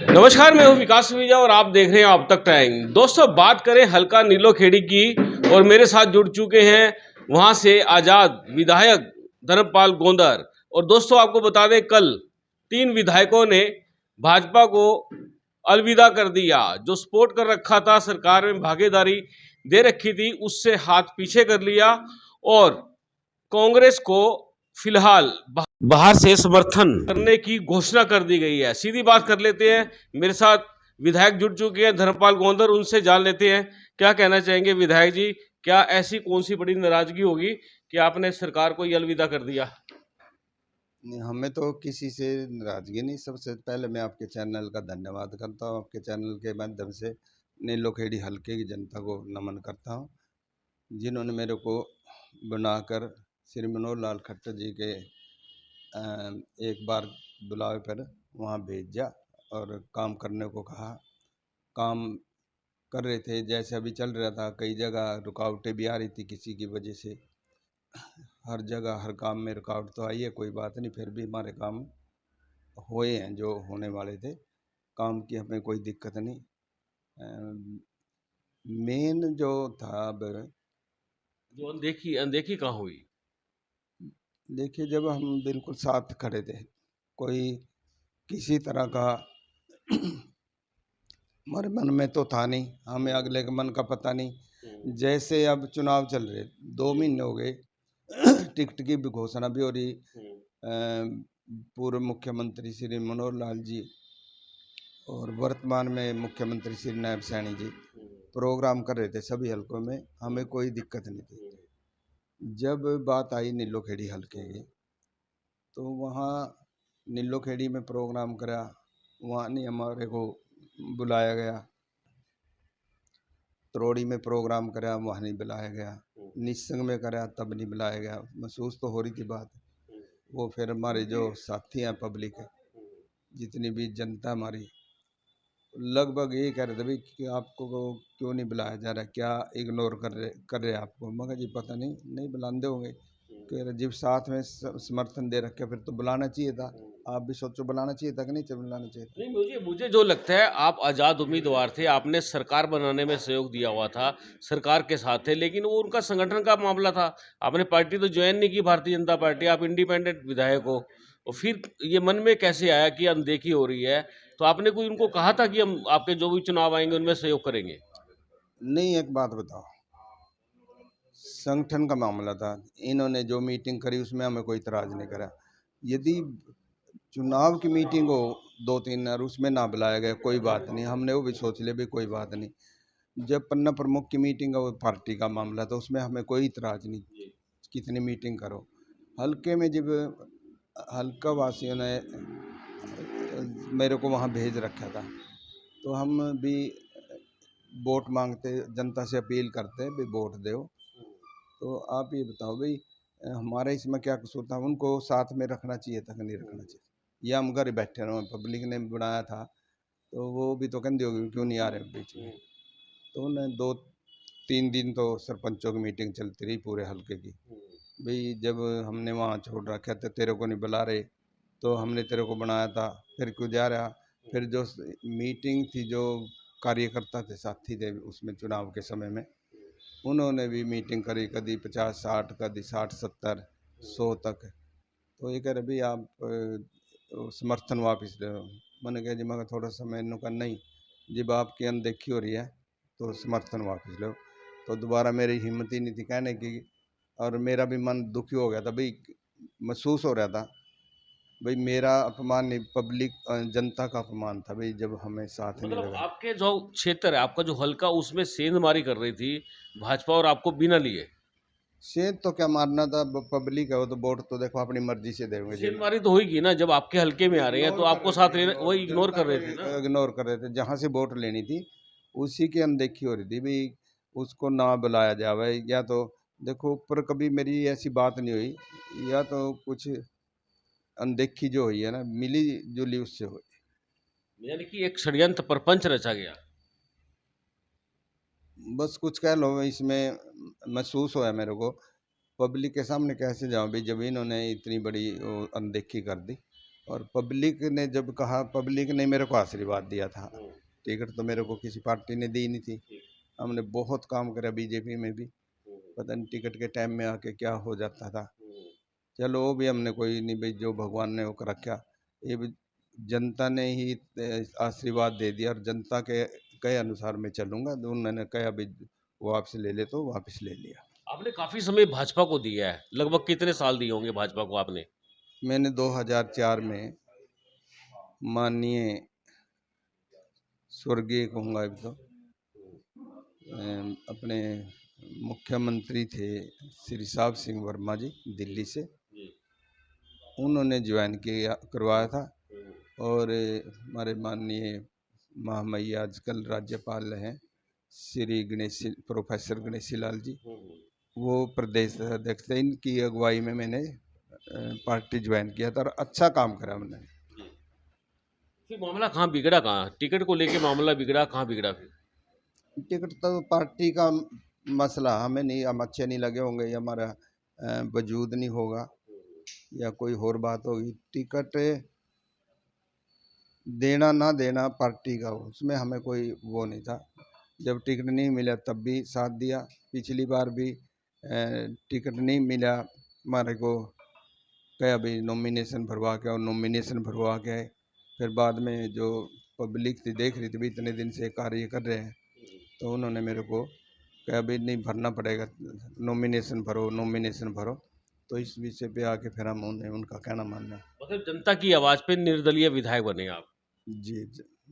नमस्कार, मैं हूं विकास विजा और आप देख रहे हैं अब तक टाइम। दोस्तों, बात करें हल्का नीलोखेड़ी की और मेरे साथ जुड़ चुके हैं वहां से आजाद विधायक धर्मपाल गोंदर। और दोस्तों, आपको बता दें, कल 3 विधायकों ने भाजपा को अलविदा कर दिया। जो सपोर्ट कर रखा था, सरकार में भागीदारी दे रखी थी, उससे हाथ पीछे कर लिया और कांग्रेस को फिलहाल बाहर से समर्थन करने की घोषणा कर दी गई है। सीधी बात कर लेते हैं, मेरे साथ विधायक जुड़ चुके हैं धर्मपाल गोंदर, उनसे जान लेते हैं क्या कहना चाहेंगे। विधायक जी, क्या ऐसी कौन सी बड़ी नाराजगी होगी कि आपने सरकार को ये अलविदा कर दिया? नहीं, हमें तो किसी से नाराजगी नहीं। सबसे पहले मैं आपके चैनल का धन्यवाद करता हूँ। आपके चैनल के माध्यम से नीलोखेड़ी हल्के की जनता को नमन करता हूँ, जिन्होंने मेरे को बनाकर श्री मनोहर लाल खट्टर जी के एक बार बुलावे पर वहाँ भेजा और काम करने को कहा। काम कर रहे थे, जैसे अभी चल रहा था। कई जगह रुकावटें भी आ रही थी किसी की वजह से। हर जगह हर काम में रुकावट तो आई है, कोई बात नहीं, फिर भी हमारे काम हुए हैं जो होने वाले थे। काम की हमें कोई दिक्कत नहीं। मेन जो था अब, जो अनदेखी कहाँ हुई? देखिए, जब हम बिल्कुल साथ खड़े थे, कोई किसी तरह का हमारे मन में तो था नहीं, हमें अगले के मन का पता नहीं। जैसे अब चुनाव चल रहे, 2 महीने हो गए, टिकट की भी घोषणा भी हो रही। पूर्व मुख्यमंत्री श्री मनोहर लाल जी और वर्तमान में मुख्यमंत्री श्री नायब सैनी जी प्रोग्राम कर रहे थे सभी हलकों में, हमें कोई दिक्कत नहीं थी। जब बात आई नीलोखेड़ी हलके की, तो वहाँ नीलोखेड़ी में प्रोग्राम करा, वहाँ नहीं हमारे को बुलाया गया। त्रोड़ी में प्रोग्राम करा, वहाँ नहीं बुलाया गया। निस्संग में करा, तब नहीं बुलाया गया। महसूस तो हो रही थी बात। वो फिर हमारे जो साथी हैं, पब्लिक है, जितनी भी जनता हमारी, लगभग यही कह रहे थे भाई कि आपको क्यों नहीं बुलाया जा रहा, क्या इग्नोर कर रहे आपको। मगर जी पता नहीं बुलाते होंगे कि जब साथ में समर्थन दे रखे, फिर तो बुलाना चाहिए था। आप भी सोचो, बुलाना चाहिए था कि नहीं बुलाना चाहिए था? नहीं, मुझे जो लगता है, आप आज़ाद उम्मीदवार थे, आपने सरकार बनाने में सहयोग दिया हुआ था, सरकार के साथ थे, लेकिन वो उनका संगठन का मामला था। आपने पार्टी तो ज्वाइन नहीं की, भारतीय जनता पार्टी, आप इंडिपेंडेंट विधायक हो। और फिर ये मन में कैसे आया कि अनदेखी हो रही है? तो आपने कोई उनको कहा था कि हम आपके जो भी चुनाव आएंगे उनमें सहयोग करेंगे? नहीं, एक बात बताओ, संगठन का मामला था। इन्होंने जो मीटिंग करी उसमें हमें कोई इतराज नहीं करा। यदि चुनाव की मीटिंग हो 2-3 और उसमें ना बुलाया गया, कोई बात नहीं, हमने वो भी सोच लिया भी कोई बात नहीं। जब पन्ना प्रमुख की मीटिंग है, वो पार्टी का मामला था, उसमें हमें कोई इतराज नहीं, कितनी मीटिंग करो। हल्के में जब हल्का वासियों ने मेरे को वहाँ भेज रखा था, तो हम भी वोट मांगते, जनता से अपील करते भी वोट दो। तो आप ये बताओ भाई, हमारे इसमें क्या कसूर था? उनको साथ में रखना चाहिए था कि नहीं रखना चाहिए? या हम घर बैठे रहो, पब्लिक ने बनाया था, तो वो भी तो कहती होगी क्यों नहीं आ रहे बीच में। तो उन्हें 2-3 दिन तो सरपंचों की मीटिंग चलती रही पूरे हल्के की। भाई जब हमने वहाँ छोड़ रखा था, तेरे को नहीं बुला रहे, तो हमने तेरे को बनाया था, फिर क्यों जा रहा? फिर जो मीटिंग थी, जो कार्यकर्ता थे, साथी थे उसमें चुनाव के समय में, उन्होंने भी मीटिंग करी, कभी 50-60, कभी 60-70, 100 तक। तो ये कह रहे भाई आप समर्थन वापस ले लो। मैंने कहा जी, मगर थोड़ा सा मैंने कहा नहीं, जब आपकी अनदेखी हो रही है तो समर्थन वापस लो। तो दोबारा मेरी हिम्मत ही नहीं थी कहने की, और मेरा भी मन दुखी हो गया था भाई। महसूस हो रहा था भाई मेरा अपमान नहीं, पब्लिक जनता का अपमान था भाई, जब हमें साथ नहीं मतलब लगा। आपके जो क्षेत्र है, आपका जो हल्का, उसमें सेंधमारी कर रही थी भाजपा और आपको बिना लिए। शेर तो क्या मारना था, पब्लिक है वो, तो वोट तो देखो अपनी मर्जी से देंगे जी। सेंधमारी तो होगी ना, जब आपके हल्के में आ रहे हैं तो इग्नोर कर आपको रहे साथ थे, लेना, वही इग्नोर जनता कर को रहे थे ना। इग्नोर कर रहे थे। जहाँ से वोट लेनी थी उसी की अनदेखी हो रही थी भाई, उसको ना बुलाया जाए। या तो देखो, ऊपर कभी मेरी ऐसी बात नहीं हुई, या तो कुछ अनदेखी जो हुई है ना, मिली जुली उससे हुई। यानी कि एक षड्यंत्र प्रपंच रचा गया। बस कुछ कह लो इसमें। महसूस होया मेरे को, पब्लिक के सामने कैसे जाऊं भाई, जब इन्होंने इतनी बड़ी अनदेखी कर दी। और पब्लिक ने जब कहा, पब्लिक ने मेरे को आशीर्वाद दिया था। टिकट तो मेरे को किसी पार्टी ने दी नहीं थी। हमने बहुत काम करा बीजेपी में भी, पता नहीं टिकट के टाइम में आके क्या हो जाता था। चलो वो भी हमने कोई नहीं भाई, जो भगवान ने वो कर रखा, ये भी जनता ने ही आशीर्वाद दे दिया, और जनता के अनुसार मैं चलूँगा। तो उन्होंने कहा भाई वापस ले ले, तो वापस ले लिया। आपने काफी समय भाजपा को दिया है, लगभग कितने साल दिए होंगे भाजपा को आपने? मैंने 2004 में माननीय स्वर्गीय कहूँगा अब तो अपने मुख्यमंत्री थे श्री साहब सिंह वर्मा जी, दिल्ली से, उन्होंने ज्वाइन किया, करवाया था। और हमारे माननीय महामहिम आजकल राज्यपाल हैं श्री प्रोफेसर गणेशी लाल जी, वो प्रदेश अध्यक्ष थे। इनकी अगुवाई में मैंने पार्टी ज्वाइन किया था, और अच्छा काम करा मैंने। फिर मामला कहाँ बिगड़ा, कहाँ टिकट को लेके मामला बिगड़ा, कहाँ बिगड़ा फिर? टिकट तो पार्टी का मसला, हमें नहीं, हम अच्छे नहीं लगे होंगे, या हमारा वजूद नहीं होगा, या कोई और बात होगी। टिकट देना ना देना पार्टी का, उसमें हमें कोई वो नहीं था। जब टिकट नहीं मिला तब भी साथ दिया। पिछली बार भी टिकट नहीं मिला, हमारे को कहा भाई नॉमिनेशन भरवा के, और नॉमिनेशन भरवा के आए। फिर बाद में जो पब्लिक थी देख रही थी भी इतने दिन से कार्य कर रहे हैं, तो उन्होंने मेरे को कहा भाई नहीं भरना पड़ेगा, नॉमिनेशन भरो, नॉमिनेशन भरो। तो इस विषय पे आके फिर हम उनका कहना मानना। मतलब जनता की आवाज पे निर्दलीय विधायक बने आप? जी,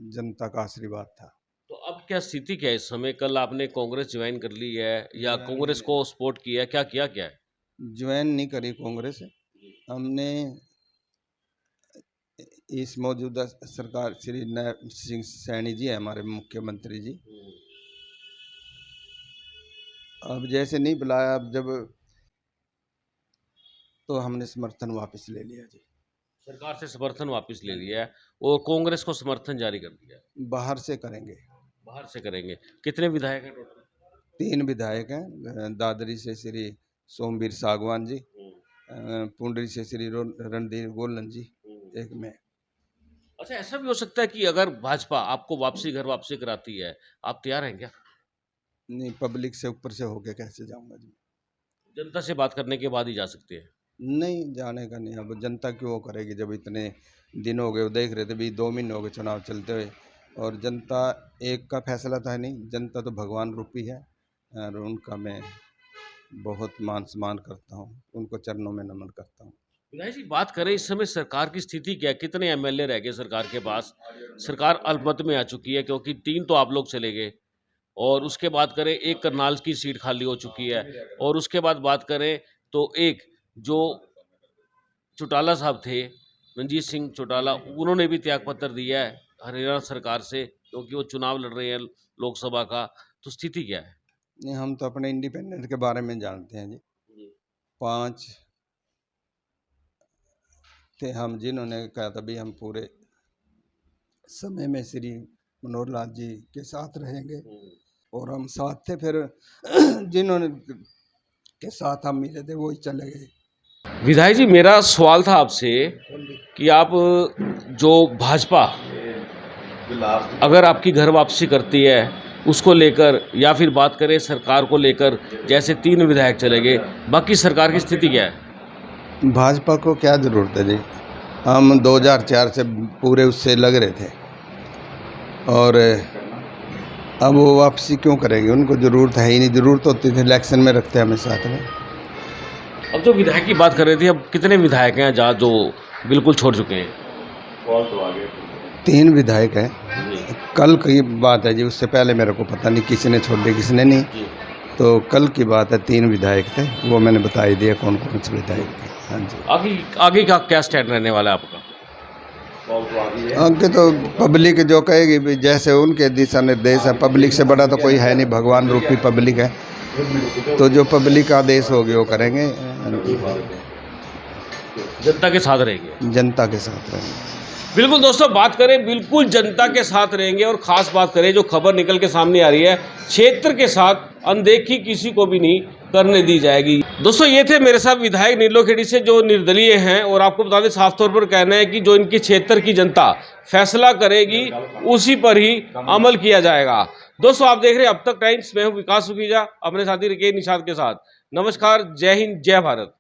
जनता का आशीर्वाद था। तो अब क्या स्थिति क्या है इस समय? कल आपने कांग्रेस ज्वाइन कर ली है या कांग्रेस को सपोर्ट किया है, क्या है? ज्वाइन नहीं करी कांग्रेस, हमने इस मौजूदा सरकार श्री नैब सिंह सैनी जी है हमारे मुख्यमंत्री जी, अब जैसे नहीं बुलाया, अब जब तो हमने समर्थन वापस ले लिया जी। सरकार से समर्थन वापस ले लिया है और कांग्रेस को समर्थन जारी कर दिया है। बाहर से करेंगे। बाहर से करेंगे। कितने विधायक हैं टोटल? 3 विधायक हैं, दादरी से श्री सोमवीर सागवान जी, पुंडरी से श्री रणधीर गोलन जी, एक में। अच्छा, ऐसा भी हो सकता है कि अगर भाजपा आपको घर वापसी कराती है, आप तैयार हैं क्या? नहीं, पब्लिक से ऊपर से होके कैसे जाऊंगा जी? जनता से बात करने के बाद ही जा सकते हैं। नहीं, जाने का नहीं। अब जनता क्यों करेगी, जब इतने दिन हो गए, वो देख रहे थे भी 2 महीने हो गए चुनाव चलते हुए, और जनता एक का फैसला तो है नहीं, जनता तो भगवान रूपी है, और उनका मैं बहुत मान सम्मान करता हूँ, उनको चरणों में नमन करता हूँ। विधायक जी, बात करें इस समय सरकार की स्थिति क्या है? कितने एमएलए रह गए सरकार के पास? सरकार अल्पमत में आ चुकी है क्योंकि 3 तो आप लोग चले गए, और उसके बाद करें एक करनाल की सीट खाली हो चुकी है, और उसके बाद बात करें तो एक जो चौटाला साहब थे, रणजीत सिंह चौटाला, उन्होंने भी त्यागपत्र दिया है हरियाणा सरकार से क्योंकि वो चुनाव लड़ रहे हैं लोकसभा का। तो स्थिति क्या है? नहीं, हम तो अपने इंडिपेंडेंट के बारे में जानते हैं जी। 5 थे हम, जिन्होंने कहा था भी हम पूरे समय में श्री मनोहर लाल जी के साथ रहेंगे, और हम साथ थे। फिर जिन्होंने के साथ हम मिले थे वही चले गए। विधायक जी, मेरा सवाल था आपसे कि आप जो भाजपा अगर आपकी घर वापसी करती है उसको लेकर, या फिर बात करें सरकार को लेकर, जैसे 3 विधायक चले गए, बाकी सरकार की स्थिति क्या है? भाजपा को क्या ज़रूरत है जी? हम 2004 से पूरे उससे लग रहे थे, और अब वो वापसी क्यों करेंगे? उनको ज़रूरत है ही नहीं। ज़रूरत होती थी इलेक्शन में रखते हमें साथ में। अब जो विधायक की बात कर रहे थे, अब कितने विधायक हैं जहाँ जो बिल्कुल छोड़ चुके हैं? 3 विधायक हैं। कल की बात है जी, उससे पहले मेरे को पता नहीं किसी ने छोड़ दिया किसी ने नहीं। तो कल की बात है, 3 विधायक थे, वो मैंने बता ही दिया कौन कौन से विधायक थे। हाँ जी। आगे का क्या स्टैंड रहने वाला है आपका? आगे तो पब्लिक जो कहेगी भी, जैसे उनके दिशा निर्देश है। पब्लिक से बड़ा तो कोई है नहीं, भगवान रूपी पब्लिक है, तो जो पब्लिक का आदेश होगी वो करेंगे। जनता के साथ रहेंगे? जनता के साथ रहेंगे। बिल्कुल दोस्तों, बात करें बिल्कुल जनता के साथ रहेंगे और ख़ास बात करें जो खबर निकल के सामने आ रही है, क्षेत्र के साथ अनदेखी किसी को भी नहीं करने दी जाएगी। दोस्तों ये थे मेरे साथ विधायक नीलोखेड़ी से जो निर्दलीय हैं और आपको बता दें साफ तौर पर कहना है कि जो इनके क्षेत्र की जनता फैसला करेगी उसी पर ही अमल किया जाएगा। दोस्तों आप देख रहे हैं अब तक टाइम्स, मैं हूँ विकास सुखीजा अपने साथी रिकेश निषाद के साथ। नमस्कार, जय हिंद, जय भारत।